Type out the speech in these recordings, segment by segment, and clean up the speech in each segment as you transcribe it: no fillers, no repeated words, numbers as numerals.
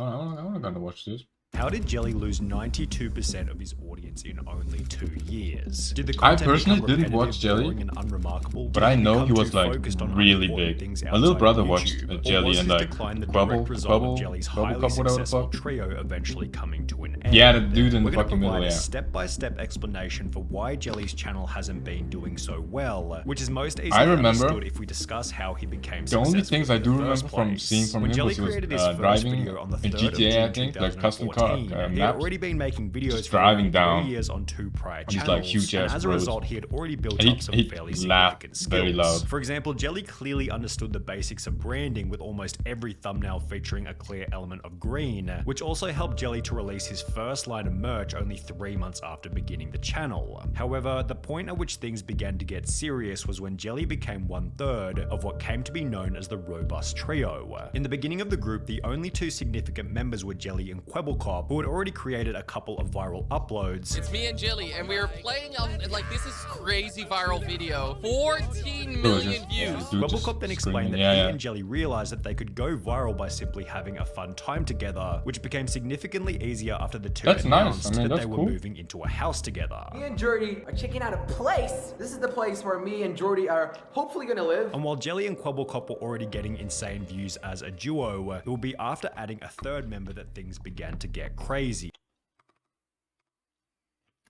I'm gonna watch this. How did Jelly lose 92% of his audience in only 2 years? Did the I content personally become didn't watch repetitive, Jelly, boring, and unremarkable? but Did I know become he was too like focused on really unimportant big. things My little outside brother of watched YouTube? Or Jelly was and his like decline the direct result of Jelly's highly Cup, whatever the successful fuck. trio eventually coming to an end? Yeah, the dude in We're the going to fucking middle, provide yeah. a step-by-step explanation for why Jelly's channel hasn't been doing so well, which is most easily remember understood if we discuss how he became The successful only things I in do the first remember from place. seeing from When him Jelly was he was created his first driving video on the in 3rd of GTA, I June think, like custom car 2014, he had maps. already been making videos Just for driving around down 3 years on 2 prior these, channels, like, huge and ass as a roads. result, he had already built And up some he fairly laughed significant very skills. loud. For example, Jelly clearly understood the basics of branding with almost every thumbnail featuring a clear element of green, which also helped Jelly to release his first line of merch only 3 months after beginning the channel. However, the point at which things began to get serious was when Jelly became 1/3 of what came to be known as the Robust Trio. In the beginning of the group, the only 2 significant members were Jelly and Quebblecop, who had already created a couple of viral uploads. It's me and Jelly, and we were playing on, like, this is crazy viral video. 14 million views. Quebblecop then explained that Yeah, he yeah. and Jelly realized that they could go viral by simply having a fun time together, which became significantly easier after the two That's nice. announced I mean, that that's they were cool. moving into a house together. Me and Jordy are checking out a place. This is the place where me and Jordy are hopefully gonna live. And while Jelly and Quebblecop were already getting insane views as a duo, it will be after adding a 3rd member that things began to get crazy.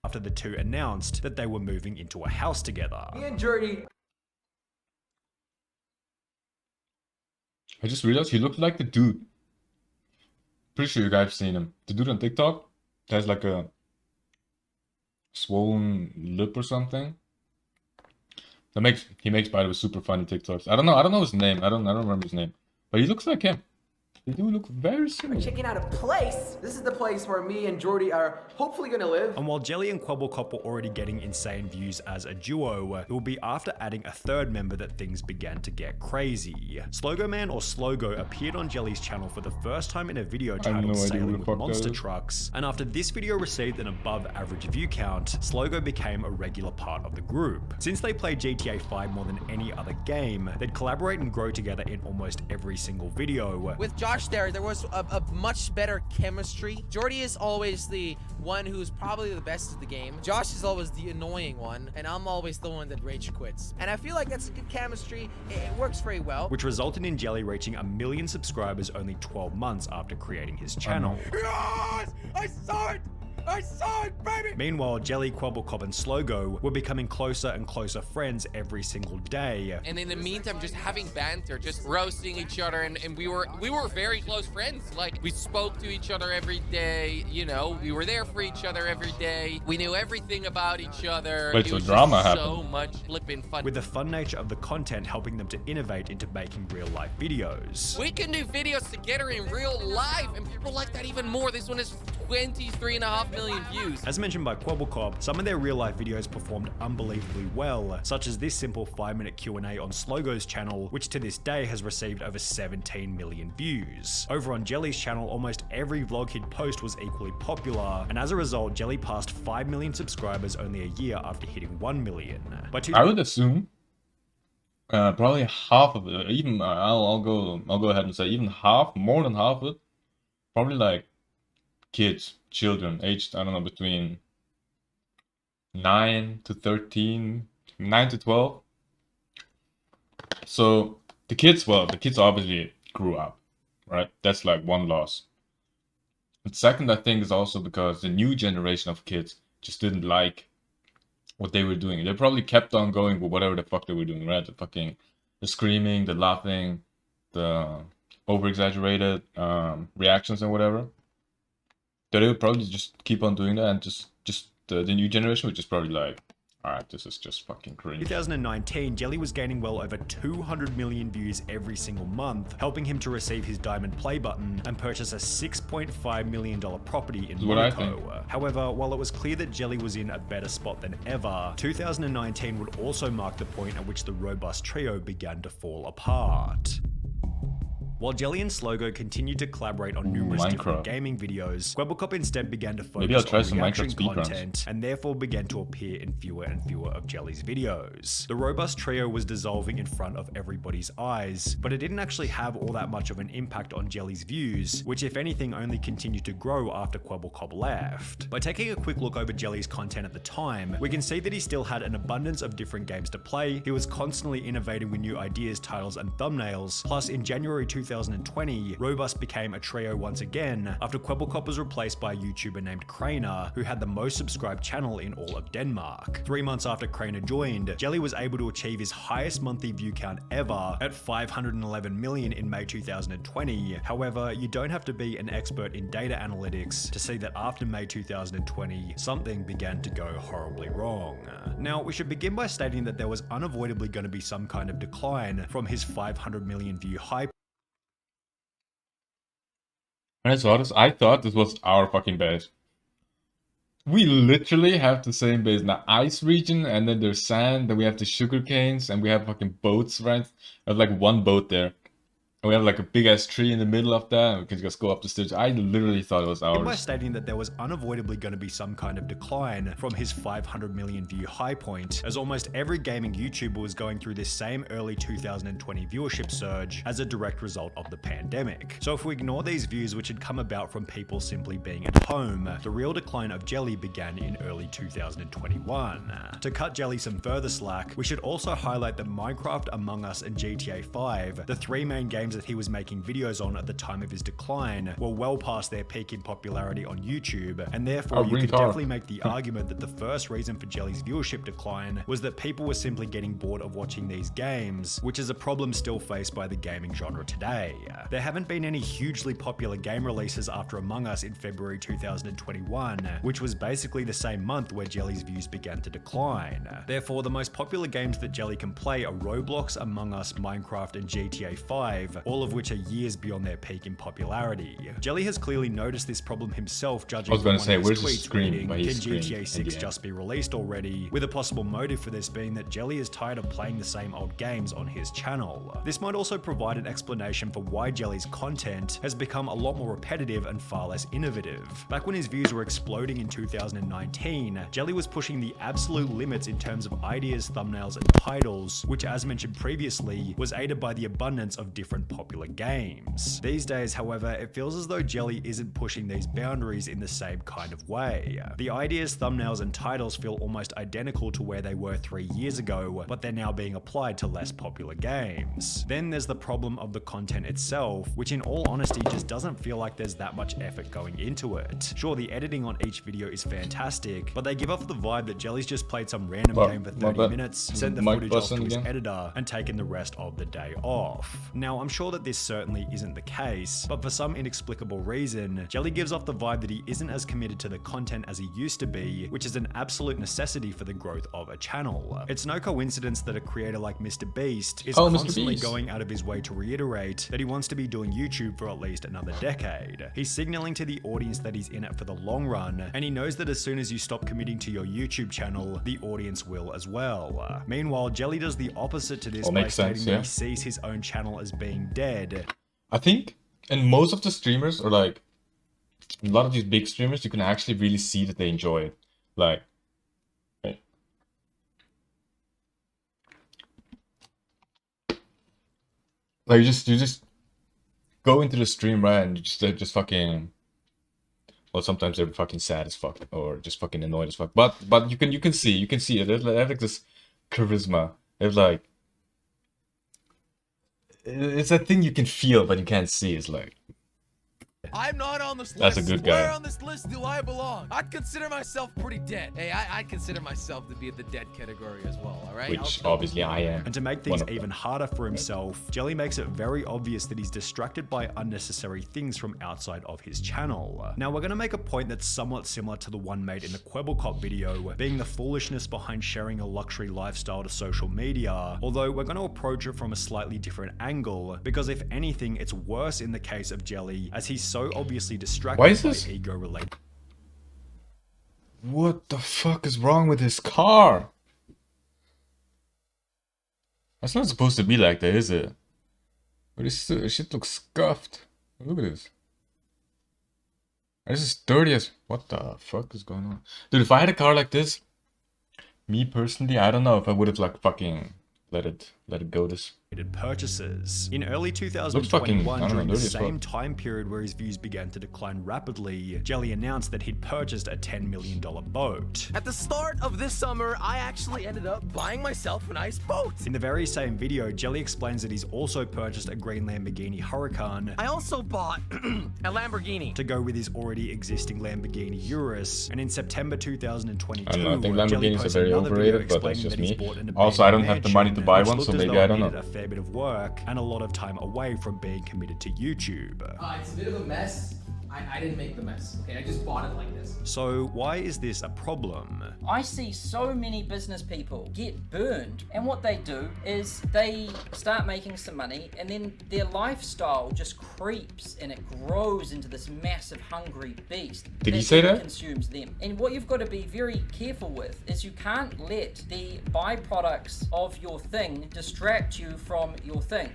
After the two announced that they were moving into a house together. Me and Jordy. I just realized he looked like the dude. Pretty sure you guys have seen him. The dude on TikTok that has like a swollen lip or something. He makes by the way super funny TikToks. I don't know his name. I don't remember his name. But he looks like him. They do look very similar. Checking out a place. This is the place where me and Jordy are hopefully gonna live. And while Jelly and Quebblecop were already getting insane views as a duo, it will be after adding a 3rd member that things began to get crazy. Slogo Man or Slogo appeared on Jelly's channel for the first time in a video have titled no idea who Sailing the with fuck that Monster is. Trucks, and after this video received an above average view count, Slogo became a regular part of the group. Since they played GTA 5 more than any other game, they'd collaborate and grow together in almost every single video. With Josh there was a much better chemistry. Jordy is always the one who's probably the best at the game. Josh is always the annoying one, and I'm always the one that rage quits. And I feel like that's a good chemistry. It works very well. Which resulted in Jelly reaching 1 million subscribers only 12 months after creating his channel. Yes! I saw it! I saw it, baby! Meanwhile, Jelly, Quebblecop, and Slogo were becoming closer and closer friends every single day. And in the meantime, just having banter, just roasting each other, and we were very close friends. Like, we spoke to each other every day, you know, we were there for each other every day. We knew everything about each other. Wait, It so was drama just so happened. much flipping fun. With the fun nature of the content helping them to innovate into making real-life videos. We can do videos together in real life, and people like that even more. This one is 23.5 million views. As mentioned by Quebblecop, some of their real-life videos performed unbelievably well, such as this simple 5-minute Q&A on Slogo's channel, which to this day has received over 17 million views. Over on Jelly's channel, almost every vlog he'd post was equally popular, and as a result, Jelly passed 5 million subscribers only a year after hitting 1 million. I would assume probably half of it, even I'll go ahead and say even half, more than half of it, probably like children aged, I don't know, between 9 to 13, 9 to 12. So the kids obviously grew up, right? That's like one loss. And second, I think, is also because the new generation of kids just didn't like what they were doing. They probably kept on going with whatever the fuck they were doing, right? The screaming, the laughing, the over-exaggerated reactions and whatever. So they would probably just keep on doing that, and just the new generation would just probably like, alright, this is just fucking cringe. 2019, Jelly was gaining well over 200 million views every single month, helping him to receive his diamond play button and purchase a $6.5 million property in Monaco. However, while it was clear that Jelly was in a better spot than ever, 2019 would also mark the point at which the Robust Trio began to fall apart. While Jelly and Slogo continued to collaborate on numerous different Minecraft. gaming videos, Kwebbelkop instead began to Maybe I'll focus try on some reaction Minecraft speedruns. content and therefore began to appear in fewer and fewer of Jelly's videos. The robust trio was dissolving in front of everybody's eyes, but it didn't actually have all that much of an impact on Jelly's views, which if anything only continued to grow after Kwebbelkop left. By taking a quick look over Jelly's content at the time, we can see that he still had an abundance of different games to play, he was constantly innovating with new ideas, titles, and thumbnails. Plus, in January 2020, Robust became a trio once again after Kwebbelkop was replaced by a YouTuber named Craner, who had the most subscribed channel in all of Denmark. 3 months after Craner joined, Jelly was able to achieve his highest monthly view count ever at 511 million in May 2020. However, you don't have to be an expert in data analytics to see that after May 2020, something began to go horribly wrong. Now, we should begin by stating that there was unavoidably going to be some kind of decline from his 500 million view high. When I saw this, I thought this was our fucking base. We literally have the same base in the ice region, and then there's sand, then we have the sugar canes, and we have fucking boats, right? I have like one boat there. And we have like a big ass tree in the middle of that, and we can just go up the stairs. I literally thought it was By ours. stating that there was unavoidably going to be some kind of decline from his 500 million view high point, as almost every gaming YouTuber was going through this same early 2020 viewership surge as a direct result of the pandemic. So if we ignore these views which had come about from people simply being at home, the real decline of Jelly began in early 2021. To cut Jelly some further slack, we should also highlight that Minecraft, Among Us, and GTA 5, the three main games that he was making videos on at the time of his decline, were well past their peak in popularity on YouTube, and therefore you could definitely make the argument that the first reason for Jelly's viewership decline was that people were simply getting bored of watching these games, which is a problem still faced by the gaming genre today. There haven't been any hugely popular game releases after Among Us in February 2021, which was basically the same month where Jelly's views began to decline. Therefore, the most popular games that Jelly can play are Roblox, Among Us, Minecraft, and GTA 5, all of which are years beyond their peak in popularity. Jelly has clearly noticed this problem himself, judging from one of his tweets reading, "Can GTA 6 just be released already?" with a possible motive for this being that Jelly is tired of playing the same old games on his channel. This might also provide an explanation for why Jelly's content has become a lot more repetitive and far less innovative. Back when his views were exploding in 2019, Jelly was pushing the absolute limits in terms of ideas, thumbnails, and titles, which as mentioned previously, was aided by the abundance of different popular games. These days, however, it feels as though Jelly isn't pushing these boundaries in the same kind of way. The ideas, thumbnails, and titles feel almost identical to where they were 3 years ago, but they're now being applied to less popular games. Then there's the problem of the content itself, which in all honesty just doesn't feel like there's that much effort going into it. Sure, the editing on each video is fantastic, but they give off the vibe that Jelly's just played some random game for 30 minutes, sent the footage off to his editor, and taken the rest of the day off. Now, I'm sure that this certainly isn't the case, but for some inexplicable reason, Jelly gives off the vibe that he isn't as committed to the content as he used to be, which is an absolute necessity for the growth of a channel. It's no coincidence that a creator like Mr. Beast is constantly going out of his way to reiterate that he wants to be doing YouTube for at least another decade. He's signaling to the audience that he's in it for the long run, and he knows that as soon as you stop committing to your YouTube channel, the audience will as well. Meanwhile, Jelly does the opposite to this by stating that he sees his own channel as being dead. I think in most of the streamers, or like a lot of these big streamers, you can actually really see that they enjoy it. Like, you just go into the stream, right, and they're just fucking. Well, sometimes they're fucking sad as fuck, or just fucking annoyed as fuck. But you can see it. They have like this charisma. It's like it's a thing you can feel, but you can't see. It's like. I'm not on this list. That's a good guy. Where on this list do I belong? I'd consider myself pretty dead. Hey, I consider myself to be in the dead category as well, all right? Which obviously I am. And to make things even harder for himself, Jelly makes it very obvious that he's distracted by unnecessary things from outside of his channel. Now, we're going to make a point that's somewhat similar to the one made in the Kwebbelkop video, being the foolishness behind sharing a luxury lifestyle to social media, although we're going to approach it from a slightly different angle, because if anything, it's worse in the case of Jelly, as he's so obviously distracted by ego-related. What the fuck is wrong with his car? That's not supposed to be like that, is it? But this shit looks scuffed. Look at this. This is dirty as... What the fuck is going on? Dude, if I had a car like this, me personally, I don't know if I would have like fucking let it go this. Purchases. In early I 2021, don't know, during the dirty as fuck. same time period where his views began to decline rapidly, Jelly announced that he'd purchased a $10 million boat. At the start of this summer, I actually ended up buying myself a nice boat. In the very same video, Jelly explains that he's also purchased a green Lamborghini Huracan I also bought a Lamborghini. to go with his already existing Lamborghini Urus, and in September 2022, I don't know, I think Jelly Lamborghinis are posted very another video overrated, but that's explaining just that he's me. bought an Also, I don't abandoned have the money to mansion, buy which one, looked so as maybe though I it don't know. needed a fair bit of work and a lot of time away from being committed to YouTube. It's a bit of a mess. I didn't make the mess, okay? I just bought it like this. So why is this a problem? I see so many business people get burned, and what they do is they start making some money, and then their lifestyle just creeps and it grows into this massive hungry beast. Did he say then that? Consumes them. And what you've got to be very careful with is you can't let the byproducts of your thing distract you from your thing.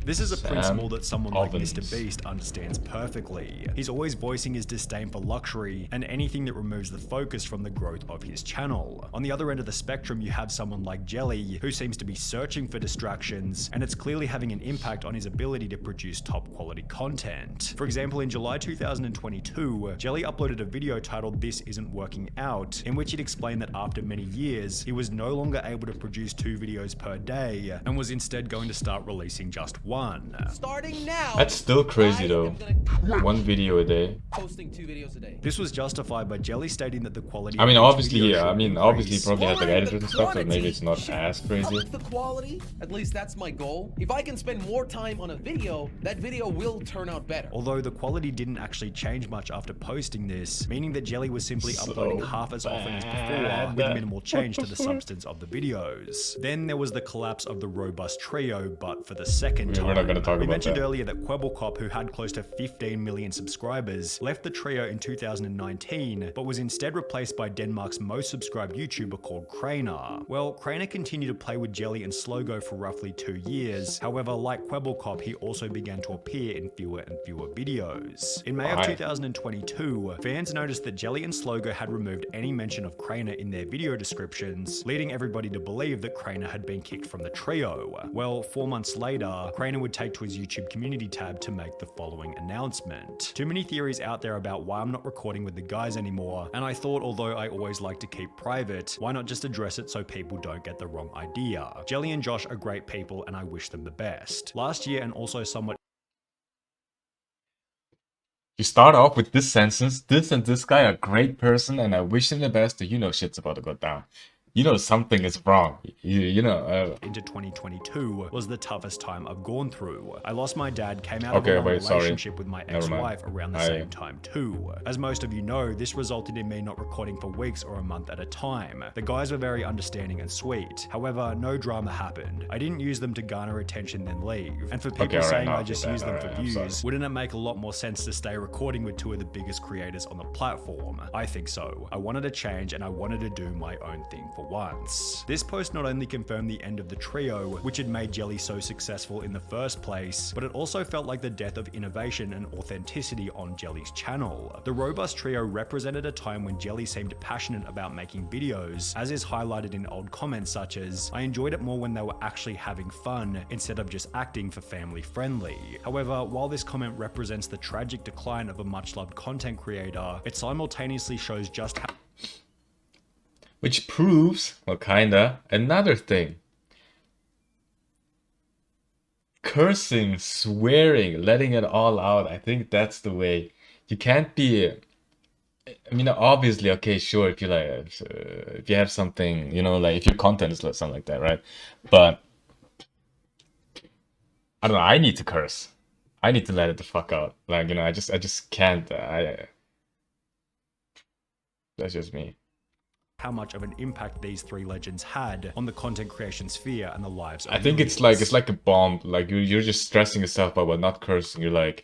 This is a Sam principle that someone like Ovens. Mr. Beast understands perfectly. He's always voicing his disdain for luxury and anything that removes the focus from the growth of his channel. On the other end of the spectrum, you have someone like Jelly, who seems to be searching for distractions, and it's clearly having an impact on his ability to produce top quality content. For example, in July 2022, Jelly uploaded a video titled "This Isn't Working Out," in which it explained that after many years, he was no longer able to produce 2 videos per day, and was instead going to start releasing just one. Starting now. That's still crazy I though. am gonna One video a day. posting 2 videos a day. This was justified by Jelly stating that the quality I mean, of each obviously, video yeah. I should mean, obviously, he increase. probably has like Fine, editors and stuff, so maybe quantity it's not should as crazy. up the quality. At least that's my goal. If I can spend more time on a video, that video will turn out better. Although the quality didn't actually change much after posting this, meaning that Jelly was simply So uploading half as often as before, with minimal change to the substance of the videos. Then there was the collapse of the robust trio, but for the second time. We're not gonna talk We about mentioned that. earlier that Quebblecop, who had close to 15 million subscribers, left the trio in 2019, but was instead replaced by Denmark's most subscribed YouTuber called Craner. Well, Craner continued to play with Jelly and Slogo for roughly 2 years. However, like Quebblecop, he also began to appear in fewer and fewer videos. In May of Why? 2022, fans noticed that Jelly and Slogo had removed any mention of Craner in their video descriptions, leading everybody to believe that Craner had been kicked from the trio. Well, 4 months later, Craner would take to his YouTube community tab to make the following announcement. Too many theories out there about why I'm not recording with the guys anymore, and I thought although I always like to keep private, why not just address it so people don't get the wrong idea. Jelly and Josh are great people and I wish them the best. Last year and also somewhat You start off with this sentence: "This and this guy are a great person, and I wish him the best." You know shit's about to go down. You know something is wrong. You know. into 2022 was the toughest time I've gone through. I lost my dad, came out of Okay, a long wait, sorry. relationship with my Never mind. ex-wife around the same time too. As most of you know, this resulted in me not recording for weeks or a month at a time. The guys were very understanding and sweet. However, no drama happened. I didn't use them to garner attention then leave. And for people Okay, alright, saying no, I just okay, use them alright, for I'm sorry. views, wouldn't it make a lot more sense to stay recording with 2 of the biggest creators on the platform? I think so. I wanted to change and I wanted to do my own thing for once. This post not only confirmed the end of the trio, which had made Jelly so successful in the first place, but it also felt like the death of innovation and authenticity on Jelly's channel. The robust trio represented a time when Jelly seemed passionate about making videos, as is highlighted in old comments such as, "I enjoyed it more when they were actually having fun, instead of just acting for family friendly." However, while this comment represents the tragic decline of a much-loved content creator, it simultaneously shows just how Which proves, well, kinda, another thing. Cursing, swearing, letting it all out. I think that's the way. You can't be. I mean, obviously, okay, sure, if you like, if you have something, you know, like if your content is something like that, right? But I don't know. I need to curse. I need to let it the fuck out. Like, you know, I just can't. That's just me. how much of an impact these 3 legends had on the content creation sphere and the lives of I think it's millions. like a bomb. Like you're just stressing yourself out about not cursing. You're like,